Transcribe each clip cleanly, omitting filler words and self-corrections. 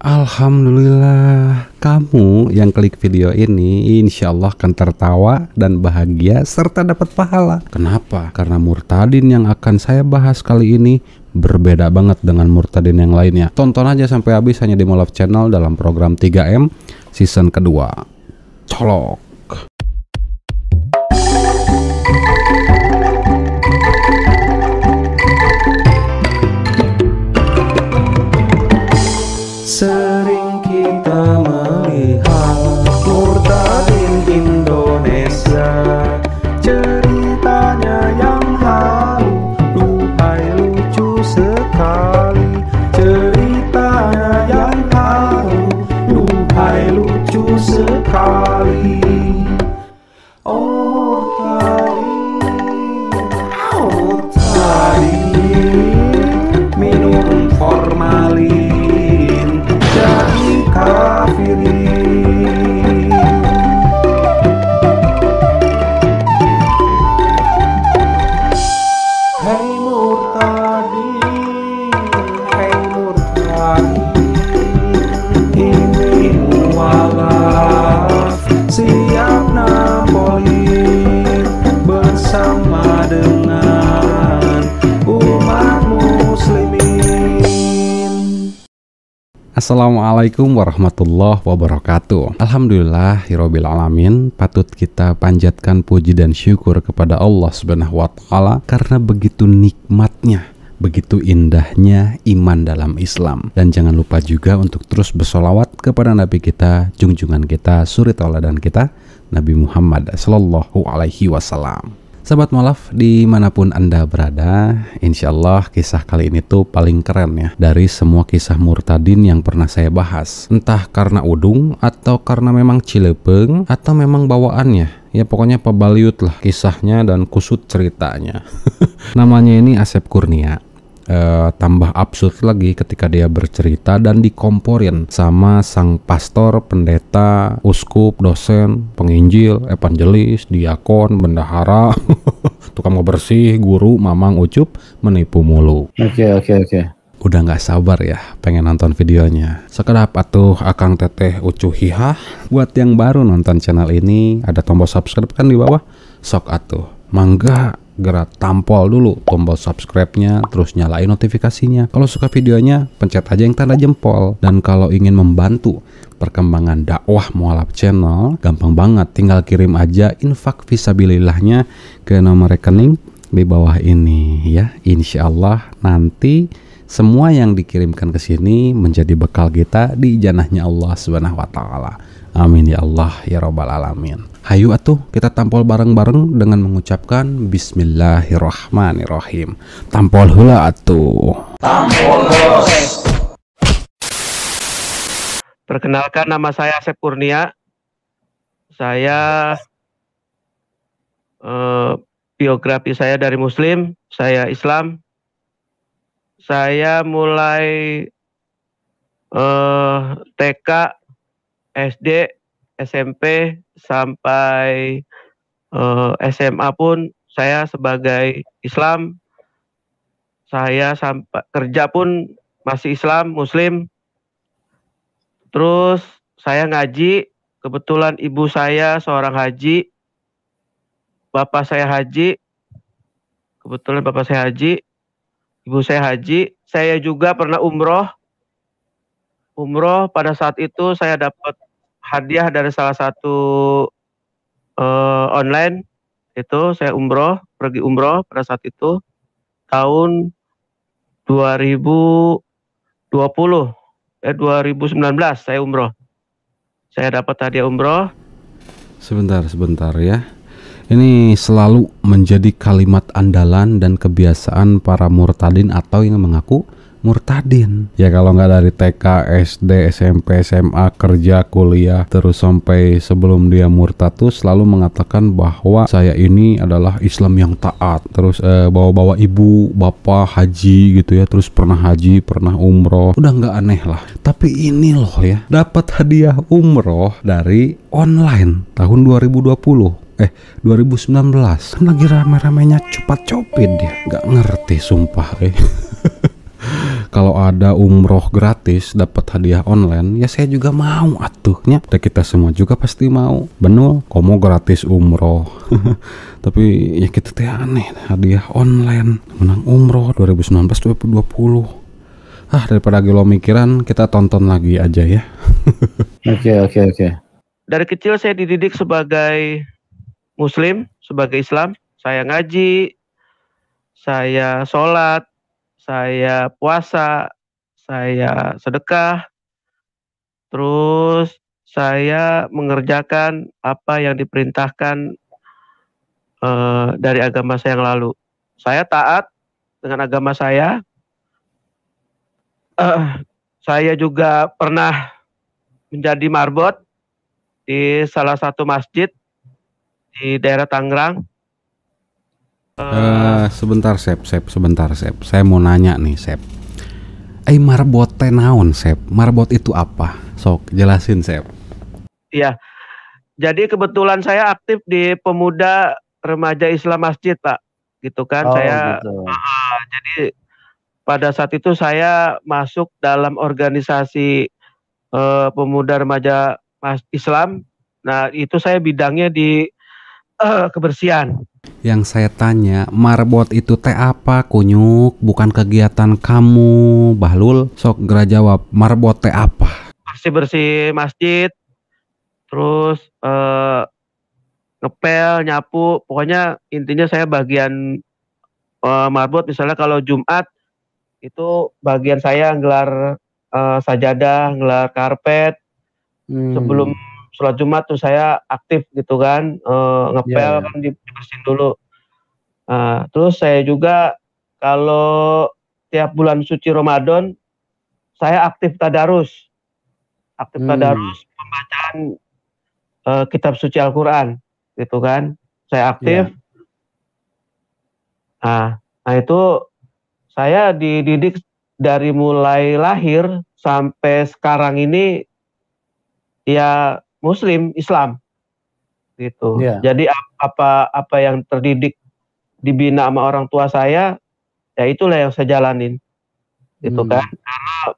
Alhamdulillah, kamu yang klik video ini insya Allah akan tertawa dan bahagia serta dapat pahala. Kenapa? Karena murtadin yang akan saya bahas kali ini berbeda banget dengan murtadin yang lainnya. Tonton aja sampai habis hanya di Molaf Channel dalam program 3M season kedua. Colok. Sering kita melihat murtadin Indonesia, ceritanya yang halu, duhai lucu sekali. Ceritanya yang halu, duhai lucu sekali. Oh murtadin, minum formalin kafirin. Hei murtadin, hei murtadin, ini mualaf siap Napoli bersama dengan umat muslimin. Assalamualaikum warahmatullahi wabarakatuh. Alhamdulillahirabbil alamin. Patut kita panjatkan puji dan syukur kepada Allah Subhanahu wa taala karena begitu nikmatnya, begitu indahnya iman dalam Islam. Dan jangan lupa juga untuk terus bersolawat kepada Nabi kita, junjungan kita, suri tauladan kita, Nabi Muhammad sallallahu alaihi wasallam. Sahabat Molaf, dimanapun Anda berada, insya Allah kisah kali ini tuh paling keren ya dari semua kisah murtadin yang pernah saya bahas. Entah karena udung, atau karena memang cilepeng, atau memang bawaannya. Ya pokoknya pebaliut lah kisahnya dan kusut ceritanya. Namanya ini Asep Kurnia. Tambah absurd lagi ketika dia bercerita dan dikomporin sama sang pastor, pendeta, uskup, dosen, penginjil, evangelis, diakon, bendahara, tukang bersih, guru, mamang, ucup, menipu mulu. Oke. Udah nggak sabar ya pengen nonton videonya. Sekedap atuh akang teteh ucuh hihah. Buat yang baru nonton channel ini, ada tombol subscribe kan di bawah. Sok atuh, mangga gerak tampol dulu tombol subscribe-nya, terus nyalain notifikasinya. Kalau suka videonya, pencet aja yang tanda jempol. Dan kalau ingin membantu perkembangan dakwah Molaf Channel, gampang banget, tinggal kirim aja infak fisabilillahnya ke nomor rekening di bawah ini ya. Insya Allah nanti semua yang dikirimkan ke sini menjadi bekal kita di janahnya Allah Subhanahu wa taala. Amin ya Allah ya rabbal alamin. Hayu atuh kita tampol bareng-bareng dengan mengucapkan Bismillahirrahmanirrahim. Tampol heula atuh. Tampol bos. Perkenalkan, nama saya Asep Kurnia. Saya biografi saya dari Muslim, saya Islam. Saya mulai TK, SD, SMP sampai SMA pun saya sebagai Islam. Saya sampai kerja pun masih Islam, Muslim. Terus saya ngaji, kebetulan ibu saya seorang haji, bapak saya haji, kebetulan bapak saya haji, ibu saya haji. Saya juga pernah umroh. Pada saat itu saya dapat hadiah dari salah satu online. Itu saya pergi umroh pada saat itu tahun 2019 saya umroh. Saya dapat hadiah umroh. Sebentar ya. Ini selalu menjadi kalimat andalan dan kebiasaan para murtadin atau yang mengaku murtadin. Ya kalau nggak dari TK, SD, SMP, SMA, kerja, kuliah, terus sampai sebelum dia murtad tuh selalu mengatakan bahwa saya ini adalah Islam yang taat. Terus bawa-bawa ibu, bapak haji gitu ya. Terus pernah haji, pernah umroh. Udah nggak aneh lah. Tapi ini loh ya, dapat hadiah umroh dari online tahun 2019 kan lagi rame-ramenya cupat copet dia. Nggak ngerti sumpah Kalau ada umroh gratis dapat hadiah online, ya saya juga mau atuhnya. Dan kita semua juga pasti mau. Bener, komo gratis umroh. Tapi ya kita teh aneh, hadiah online menang umroh 2019-2020. Daripada gelo mikiran, kita tonton lagi aja ya. Oke. Dari kecil saya dididik sebagai Muslim, sebagai Islam. Saya ngaji, saya sholat, saya puasa, saya sedekah, terus saya mengerjakan apa yang diperintahkan dari agama saya yang lalu. Saya taat dengan agama saya. Saya juga pernah menjadi marbot di salah satu masjid di daerah Tangerang. Sebentar Sep. Saya mau nanya nih Sep. Marbot teh naon Sep? Marbot itu apa? Sok jelasin Sep. Iya. Jadi kebetulan saya aktif di Pemuda Remaja Islam Masjid, Pak. Gitu kan. Gitu. Jadi pada saat itu saya masuk dalam organisasi Pemuda Remaja Islam. Nah, itu saya bidangnya di kebersihan. Yang saya tanya, marbot itu teh apa? Kunyuk, bukan kegiatan kamu, Bahlul. Sok gera jawab, marbot teh apa? Bersih-bersih masjid, terus ngepel, nyapu, pokoknya intinya saya bagian marbot. Misalnya kalau Jumat itu bagian saya gelar sajadah, gelar karpet. Sebelum sholat Jumat tuh saya aktif gitu kan, ngepel kan dibersihin dulu. Terus saya juga kalau tiap bulan suci Ramadan saya aktif tadarus. Pembacaan kitab suci Al-Quran gitu kan. Saya aktif. Nah itu saya dididik dari mulai lahir sampai sekarang ini ya Muslim Islam gitu. Jadi apa yang terdidik dibina sama orang tua saya, ya itulah yang saya jalanin gitu kan. Karena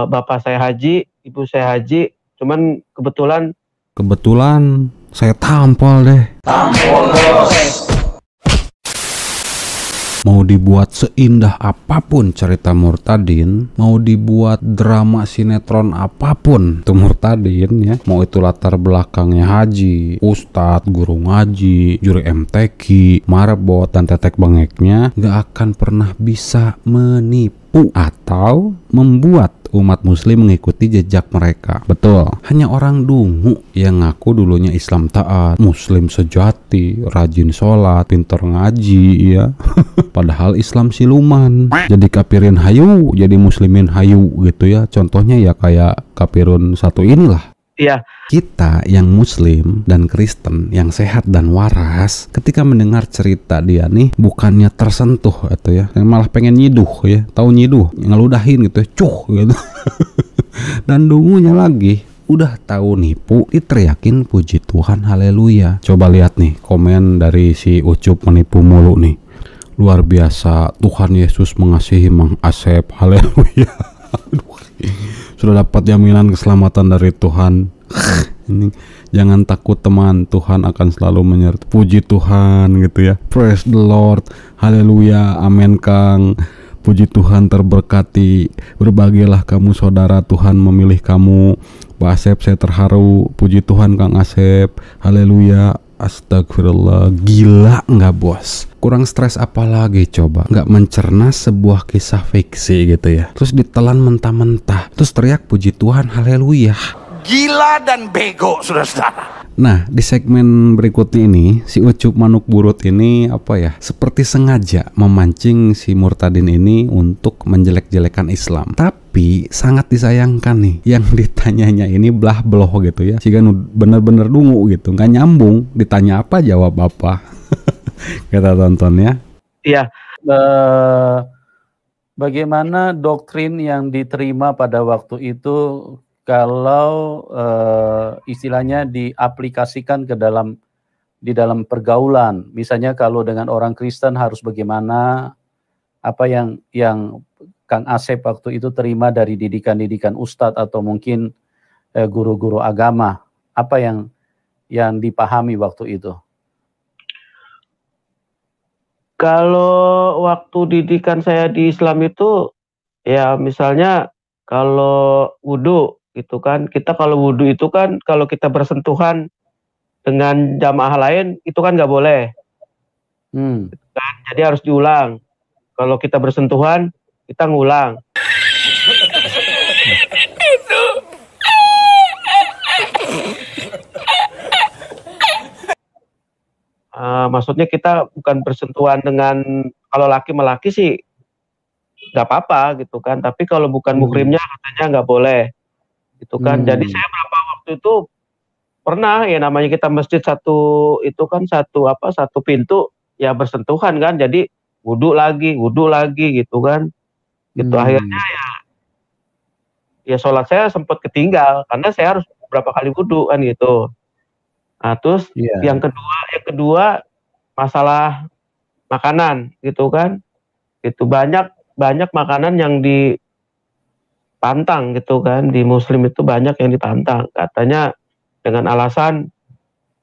bapak saya haji, ibu saya haji, cuman kebetulan saya tampol deh. Mau dibuat seindah apapun cerita Murtadin, mau dibuat drama sinetron apapun tuh Murtadin ya, mau itu latar belakangnya haji, ustadz, guru ngaji, juri MTQ, marbot, dan tetek bengeknya, gak akan pernah bisa menipu atau membuat umat muslim mengikuti jejak mereka. Betul, hanya orang dungu yang ngaku dulunya Islam taat, muslim sejati, rajin sholat, pintar ngaji ya. Padahal Islam siluman. Jadi kafirin hayu, jadi muslimin hayu gitu ya. Contohnya ya kayak kafirun satu inilah. Iya. Kita yang muslim dan Kristen yang sehat dan waras, ketika mendengar cerita dia nih, bukannya tersentuh atau ya, malah pengen nyiduh ya, tahu nyiduh, ngeludahin gitu ya, cuh gitu. Dan dungunya lagi udah tahu nipu, diteriakin puji Tuhan haleluya. Coba lihat nih komen dari si Ucup menipu mulu nih. Luar biasa, Tuhan Yesus mengasihi Mang Asep, haleluya. Sudah dapat jaminan keselamatan dari Tuhan. Ini jangan takut teman, Tuhan akan selalu menyertai. Puji Tuhan gitu ya. Praise the Lord, haleluya, amin Kang. Puji Tuhan terberkati. Berbahagialah kamu saudara, Tuhan memilih kamu. Pak Asep, saya terharu. Puji Tuhan Kang Asep, haleluya. Astagfirullah, gila nggak bos? Kurang stres apa lagi coba? Nggak mencerna sebuah kisah fiksi gitu ya. Terus ditelan mentah-mentah. Terus teriak puji Tuhan, haleluya. Gila dan bego, saudara-saudara. Nah, di segmen berikutnya ini, si Ucup Manuk Burut ini apa ya, seperti sengaja memancing si Murtadin ini untuk menjelek-jelekan Islam. Tapi sangat disayangkan nih, yang ditanyanya ini belah beloh gitu ya. Sehingga bener-bener dungu gitu, nggak nyambung. Ditanya apa, jawab apa. Kita tonton ya. Iya. Bagaimana doktrin yang diterima pada waktu itu kalau istilahnya diaplikasikan ke di dalam pergaulan, misalnya kalau dengan orang Kristen harus bagaimana, apa yang Kang Asep waktu itu terima dari didikan-didikan ustadz atau mungkin guru-guru agama? Apa yang dipahami waktu itu? Kalau waktu didikan saya di Islam itu, ya misalnya kalau wudhu gitu kan, kita kalau wudhu itu kan kalau kita bersentuhan dengan jamaah lain itu kan nggak boleh. Kan? Jadi harus diulang. Kalau kita bersentuhan, kita ngulang. Maksudnya kita bukan bersentuhan dengan, kalau laki melaki sih nggak apa-apa gitu kan. Tapi kalau bukan muhrimnya katanya nggak boleh gitu kan. Jadi saya berapa waktu itu pernah ya, namanya kita masjid satu itu kan satu pintu ya bersentuhan kan. Jadi wudhu lagi gitu kan. Gitu akhirnya ya sholat saya sempat ketinggal karena saya harus berapa kali wudhu kan gitu. Nah, terus yang kedua masalah makanan gitu kan. Itu banyak makanan yang dipantang gitu kan. Di Muslim itu banyak yang dipantang. Katanya dengan alasan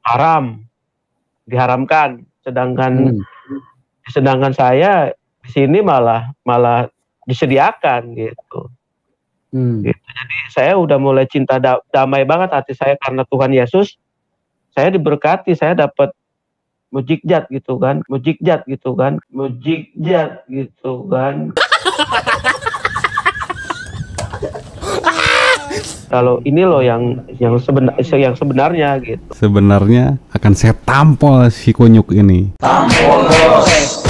haram, diharamkan. Sedangkan saya di sini malah disediakan gitu. Gitu. Jadi saya udah mulai cinta damai banget hati saya karena Tuhan Yesus. Saya diberkati, saya dapat mujizat gitu kan. Kalau ini loh yang sebenarnya gitu. Sebenarnya akan saya tampol si kunyuk ini. Tampol, bos.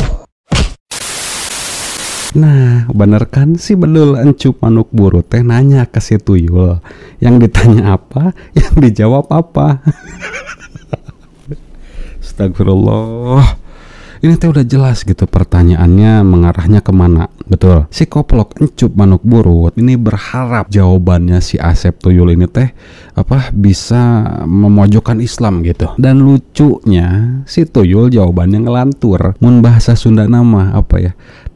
Nah, bener kan si bedul encup manuk buru teh nanya ke si tuyul. Yang ditanya apa, yang dijawab apa. Astagfirullah. Ini teh udah jelas gitu pertanyaannya mengarahnya kemana. Betul. Si koplok encup manuk burut ini berharap jawabannya si Asep tuyul ini teh bisa memojokkan Islam gitu. Dan lucunya si tuyul jawabannya ngelantur. Mun bahasa Sunda nama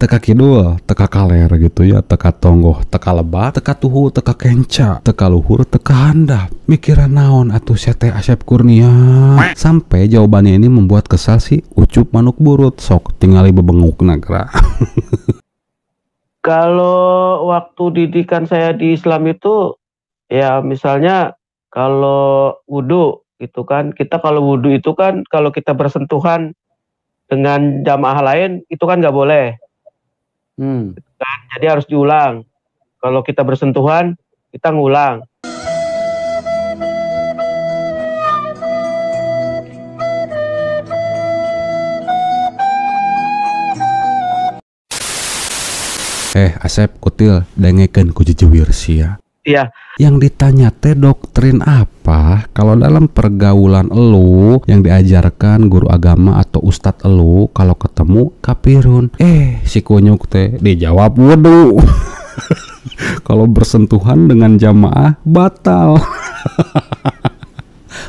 teka kidul, teka kaler gitu ya, teka tonggoh, teka lebah, teka tuhu, teka kenca, teka luhur, teka handap. Mikiran naon atuh Sete Asep Kurnia. Sampai jawabannya ini membuat kesal si ucup manuk burut. Sok tingali bebenguk nagra. Kalau waktu didikan saya di Islam itu ya misalnya kalau wudhu gitu kan, kita kalau wudhu itu kan kalau kita bersentuhan dengan jamaah lain itu kan nggak boleh. Kan? Jadi harus diulang. Kalau kita bersentuhan, kita ngulang. Asep kutil dengekeun ku jejewir sia. Iya. Yang ditanya teh doktrin apa kalau dalam pergaulan elu yang diajarkan guru agama atau ustadz elu kalau ketemu kapirun. Si kunyuk teh dijawab wudu. Kalau bersentuhan dengan jamaah batal.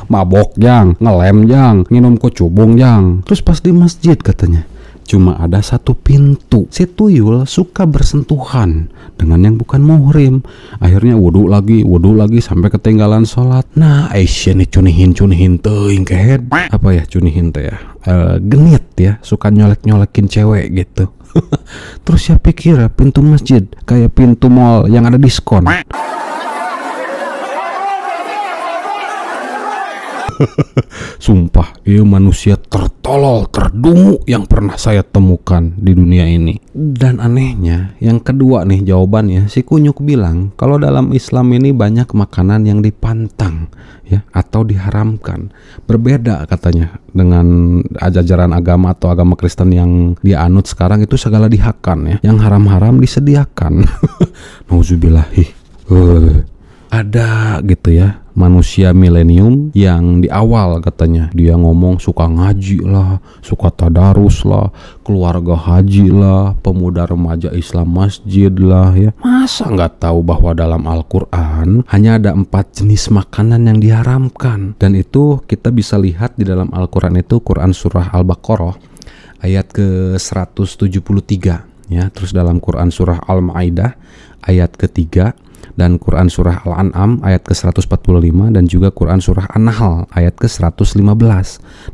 Mabok jang, ngelem jang, nginum kocubung jang. Terus pas di masjid katanya cuma ada satu pintu. Si tuyul suka bersentuhan dengan yang bukan muhrim. Akhirnya wudhu lagi sampai ketinggalan sholat. Nah, Aisyah nih cunihin teuing kehed. Apa ya cunihin teh ya? Genit ya, suka nyolek-nyolekin cewek gitu. Terus ya pikir pintu masjid kayak pintu mall yang ada diskon. Sumpah, ia manusia tertolol, terdungu yang pernah saya temukan di dunia ini. Dan anehnya, yang kedua nih jawabannya, si kunyuk bilang kalau dalam Islam ini banyak makanan yang dipantang ya atau diharamkan. Berbeda katanya dengan ajaran agama atau agama Kristen yang dia anut sekarang, itu segala dihakan ya. Yang haram-haram disediakan. Nauzubillahi. Ada gitu ya manusia milenium yang di awal katanya dia ngomong suka ngaji lah, suka tadarus lah, keluarga haji lah, pemuda remaja Islam masjid lah ya. Masa nggak tahu bahwa dalam Al-Quran hanya ada 4 jenis makanan yang diharamkan. Dan itu kita bisa lihat di dalam Al-Quran itu, Quran surah Al-Baqarah ayat ke 173 ya. Terus dalam Quran surah Al-Maidah ayat ketiga, dan Quran surah Al-An'am ayat ke-145, dan juga Quran surah An-Nahl ayat ke-115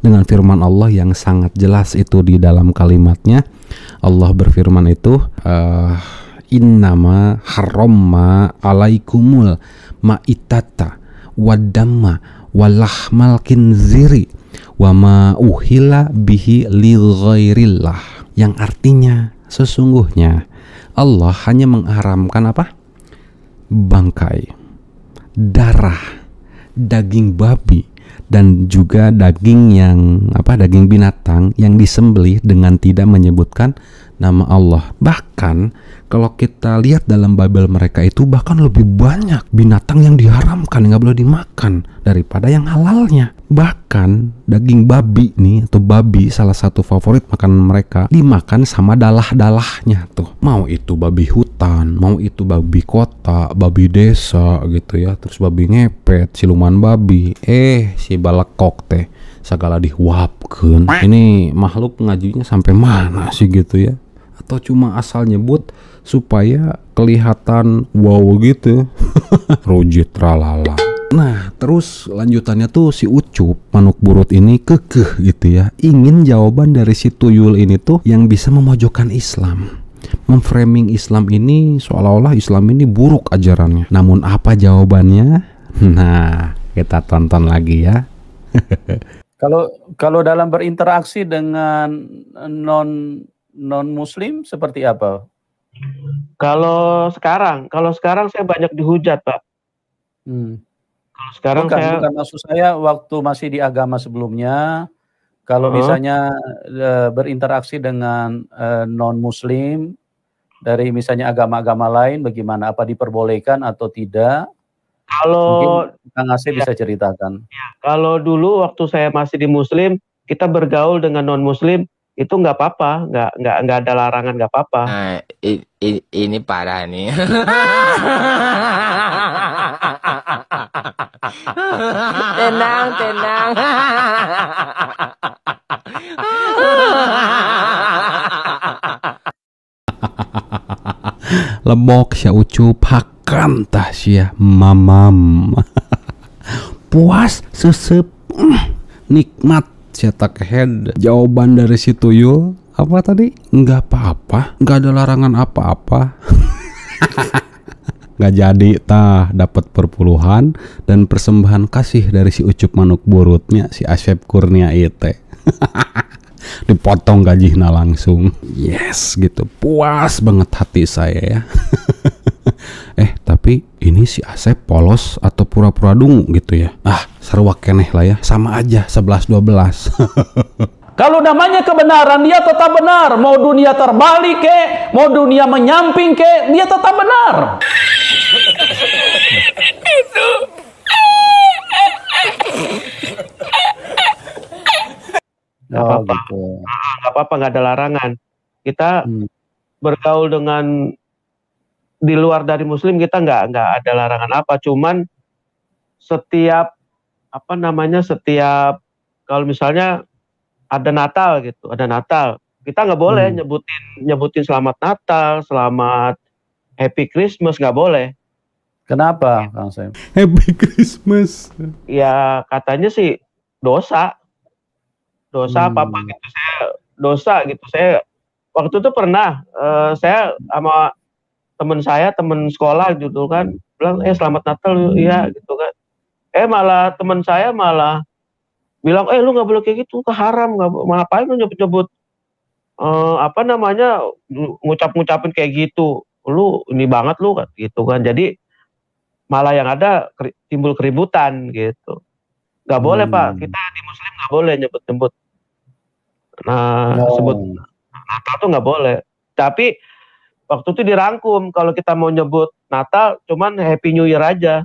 dengan firman Allah yang sangat jelas itu di dalam kalimatnya. Allah berfirman itu innama harramma alaikumul ma'itata waddamma walahmal kinziri wa ma uhilla bihi li ghairillah, yang artinya sesungguhnya Allah hanya mengharamkan apa? Bangkai, darah, daging babi, dan juga daging daging binatang yang disembelih dengan tidak menyebutkan nama Allah. Bahkan kalau kita lihat dalam Bible mereka itu bahkan lebih banyak binatang yang diharamkan, nggak boleh dimakan daripada yang halalnya. Bahkan daging babi nih, atau babi salah satu favorit makanan mereka, dimakan sama dalah-dalahnya tuh. Mau itu babi hutan, mau itu babi kota, babi desa gitu ya. Terus babi ngepet, siluman babi. Si balekok teh segala dihuapkeun. Ini makhluk ngajinya sampai mana sih gitu ya? Atau cuma asal nyebut supaya kelihatan wow gitu. Rujit tralala. Nah, terus lanjutannya tuh si Ucup manuk burut ini kekeh gitu ya, ingin jawaban dari si tuyul ini tuh yang bisa memojokkan Islam, memframing Islam ini seolah-olah Islam ini buruk ajarannya. Namun apa jawabannya? Nah, kita tonton lagi ya. Kalau dalam berinteraksi dengan non Muslim seperti apa? Kalau sekarang saya banyak dihujat, Pak. Kalau sekarang bukan maksud saya waktu masih di agama sebelumnya, kalau misalnya berinteraksi dengan non Muslim dari misalnya agama-agama lain, bagaimana? Apa diperbolehkan atau tidak? Kalau mungkin Kang Asep bisa ceritakan. Kalau dulu waktu saya masih di Muslim, kita bergaul dengan non Muslim itu nggak apa-apa, nggak ada larangan, nggak apa-apa. Ini parah nih. tenang. Lebok sia Ucup hakan tah sia mamam. Puas sesep nikmat sia takehead. Jawaban dari si tuyul apa tadi? Nggak apa-apa, nggak ada larangan apa-apa. Nggak jadi tah, dapat perpuluhan dan persembahan kasih dari si Ucup manuk burutnya si Asep Kurnia ite. Dipotong gajinya langsung. Yes gitu, puas banget hati saya ya. Tapi ini si Asep polos atau pura-pura dungu gitu ya? Seruak keneh lah ya, sama aja 11-12. Kalau namanya kebenaran, dia tetap benar. Mau dunia terbalik ke, mau dunia menyamping ke, dia tetap benar. Nggak apa-apa, nggak apa-apa, nggak ada larangan. Kita bergaul dengan di luar dari Muslim, kita nggak ada larangan apa. Cuman setiap kalau misalnya ada Natal gitu, kita nggak boleh nyebutin selamat Natal, selamat Happy Christmas, nggak boleh. Kenapa, Kang Sam? Happy Christmas. Ya katanya sih dosa apa gitu. Saya waktu itu pernah saya sama teman sekolah gitu kan bilang selamat Natal ya gitu kan. Malah teman saya malah bilang lu nggak boleh kayak gitu, haram, nggak, ngapain lu nyebut ngucapin kayak gitu, lu ini banget lu kan gitu kan. Jadi malah yang ada timbul keributan gitu. Nggak boleh Pak, kita di Muslim nggak boleh nyebut sebut Natal tuh nggak boleh. Tapi waktu itu dirangkum kalau kita mau nyebut Natal cuman Happy New Year aja.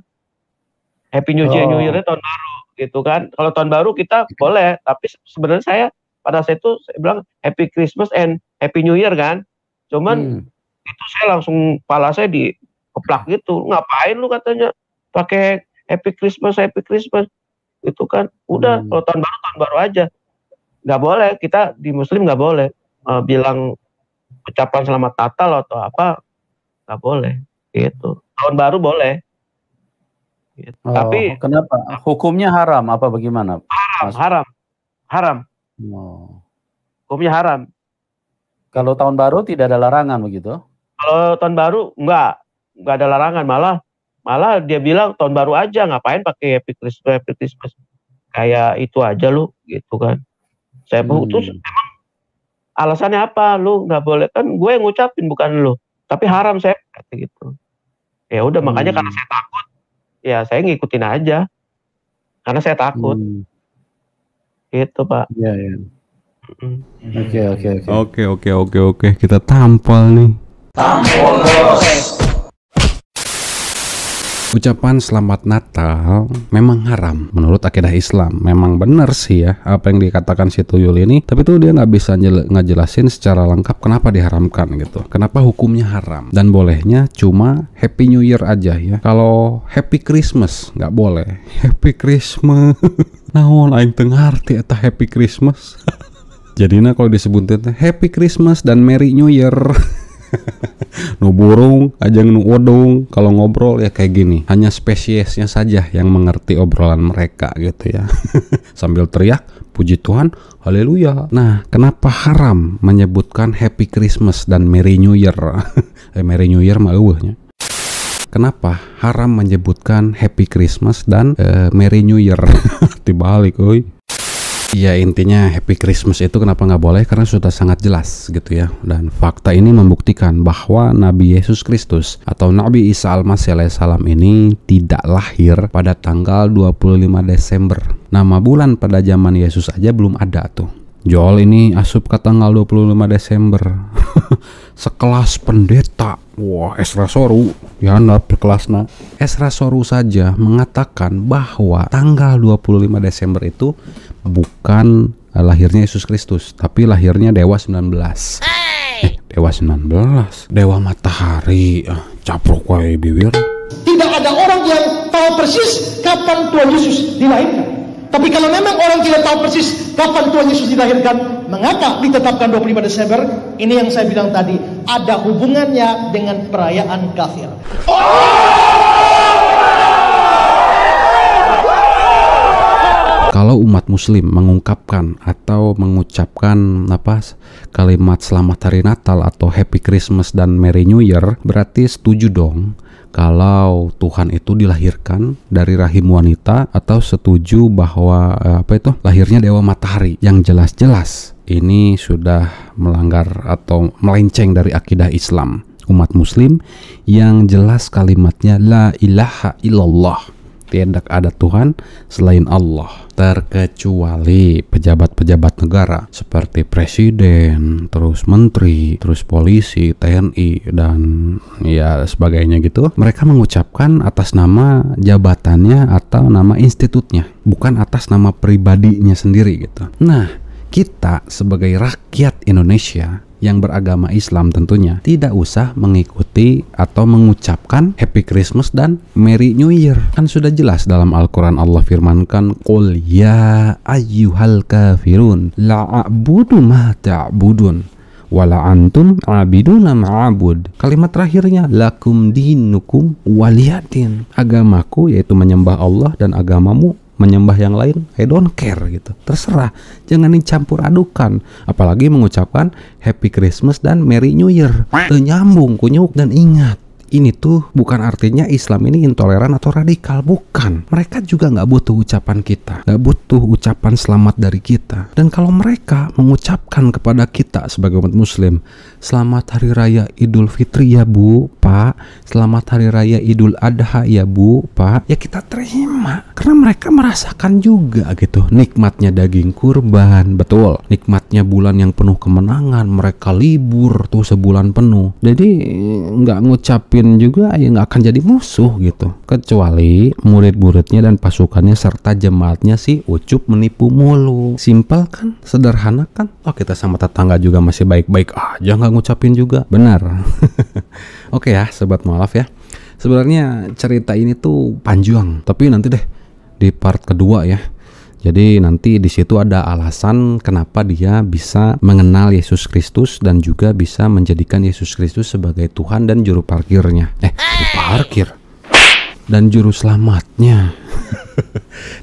Happy New Year tahun baru gitu kan. Kalau tahun baru kita boleh, tapi sebenarnya saya pada saat itu saya bilang Happy Christmas and Happy New Year kan. Cuman itu saya langsung kepala saya dikeplak gitu. Ngapain lu katanya pakai Happy Christmas itu kan. Udah kalau tahun baru aja. Nggak boleh, kita di Muslim nggak boleh bilang ucapan selamat Natal atau apa nggak boleh gitu. Tahun baru boleh gitu. Oh, Tapi kenapa? Hukumnya haram apa bagaimana? haram. Oh. Hukumnya haram. Kalau tahun baru tidak ada larangan begitu? Kalau tahun baru nggak ada larangan, malah dia bilang tahun baru aja, ngapain pakai Happy Christmas kayak itu aja lu gitu kan. Saya putus, emang alasannya apa? Lu nggak boleh, kan gue yang ngucapin bukan lu, tapi haram saya gitu. Ya udah, makanya karena saya takut, ya saya ngikutin aja karena saya takut. Gitu Pak. Iya. Oke, kita tampol nih. Ucapan selamat Natal memang haram menurut akidah Islam. Memang benar sih ya apa yang dikatakan si Tuyul ini, tapi tuh dia nggak bisa ngejelasin secara lengkap kenapa diharamkan gitu, kenapa hukumnya haram. Dan bolehnya cuma Happy New Year aja ya. Kalau Happy Christmas nggak boleh. Happy Christmas naon aing teu ngarti eta Happy Christmas. Jadinya kalau disebutin Happy Christmas dan Merry New Year. Nu burung aja nu odong kalau ngobrol ya kayak gini, hanya spesiesnya saja yang mengerti obrolan mereka gitu ya. Sambil teriak puji Tuhan, haleluya. Nah, kenapa haram menyebutkan Happy Christmas dan Merry New Year? Merry New Year mah eueuhnya. Kenapa haram menyebutkan Happy Christmas dan Merry New Year? Dibalik euy. Ya intinya Happy Christmas itu kenapa nggak boleh, karena sudah sangat jelas gitu ya. Dan fakta ini membuktikan bahwa Nabi Yesus Kristus atau Nabi Isa Al-Masih alaihissalam ini tidak lahir pada tanggal 25 Desember. Nama bulan pada zaman Yesus aja belum ada tuh. Joel ini asup ke tanggal 25 Desember. Sekelas pendeta, wah Esra Soru, ya kelasna. Esra Soru saja mengatakan bahwa tanggal 25 Desember itu bukan lahirnya Yesus Kristus, tapi lahirnya Dewa 19. Dewa 19, Dewa Matahari, caprok wae bibir. Tidak ada orang yang tahu persis kapan Tuhan Yesus dilahirkan. Tapi kalau memang orang tidak tahu persis kapan Tuhan Yesus dilahirkan, mengapa ditetapkan 25 Desember? Ini yang saya bilang tadi, ada hubungannya dengan perayaan kafir. Kalau umat muslim mengungkapkan atau mengucapkan kalimat selamat hari Natal atau Happy Christmas dan Merry New Year, berarti setuju dong kalau Tuhan itu dilahirkan dari rahim wanita, atau setuju bahwa lahirnya Dewa Matahari, yang jelas-jelas ini sudah melanggar atau melenceng dari akidah Islam. Umat muslim yang jelas kalimatnya la ilaha illallah, tidak ada Tuhan selain Allah, terkecuali pejabat-pejabat negara seperti presiden, terus menteri, terus polisi, TNI, dan ya sebagainya gitu. Mereka mengucapkan atas nama jabatannya atau nama institutnya, bukan atas nama pribadinya sendiri gitu. Nah, kita sebagai rakyat Indonesia yang beragama Islam tentunya tidak usah mengikuti atau mengucapkan Happy Christmas dan Merry New Year. Kan sudah jelas dalam Al-Quran Allah firmankan, Qul ya ayyuhal kafirun la a'budu ma ta'budun wala antum abiduna ma'abud. Kalimat terakhirnya lakum dinukum waliyadin. Agamaku yaitu menyembah Allah dan agamamu menyembah yang lain, I don't care gitu. Terserah, jangan dicampur adukan. Apalagi mengucapkan Happy Christmas dan Merry New Year. Nyambung, kunyuk. Dan ingat, ini tuh bukan artinya Islam ini intoleran atau radikal, bukan. Mereka juga nggak butuh ucapan kita, nggak butuh ucapan selamat dari kita. Dan kalau mereka mengucapkan kepada kita sebagai umat muslim, selamat hari raya Idul Fitri ya Bu, Pak, selamat hari raya Idul Adha ya Bu, Pak, ya kita terima, karena mereka merasakan juga gitu nikmatnya daging kurban, betul, nikmatnya bulan yang penuh kemenangan, mereka libur tuh sebulan penuh. Jadi nggak ngucapin juga ya nggak akan jadi musuh gitu, kecuali murid-muridnya dan pasukannya serta jemaatnya si ucup menipu mulu. Simpel kan, sederhana kan. Oh, kita sama tetangga juga masih baik-baik aja, nggak ngucapin juga, benar. Oke ya sobat mualaf ya, sebenarnya cerita ini tuh panjang, tapi nanti deh di part kedua ya. Jadi nanti di situ ada alasan kenapa dia bisa mengenal Yesus Kristus dan juga bisa menjadikan Yesus Kristus sebagai Tuhan dan juru parkirnya. Juru parkir dan juru selamatnya.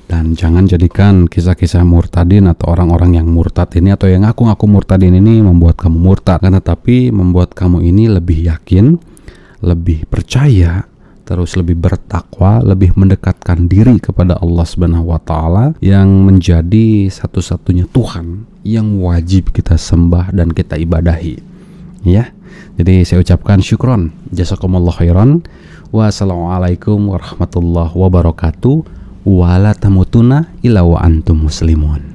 Dan jangan jadikan kisah-kisah murtadin atau orang-orang yang murtad ini atau yang ngaku-ngaku murtadin ini membuat kamu murtad, tetapi membuat kamu ini lebih yakin, lebih percaya, terus lebih bertakwa, lebih mendekatkan diri kepada Allah Subhanahu wa taala yang menjadi satu-satunya Tuhan yang wajib kita sembah dan kita ibadahi. Ya. Jadi saya ucapkan syukron, jazakumullah khairan. Wassalamualaikum warahmatullahi wabarakatuh. Wala tamutuna illa wa antum muslimun.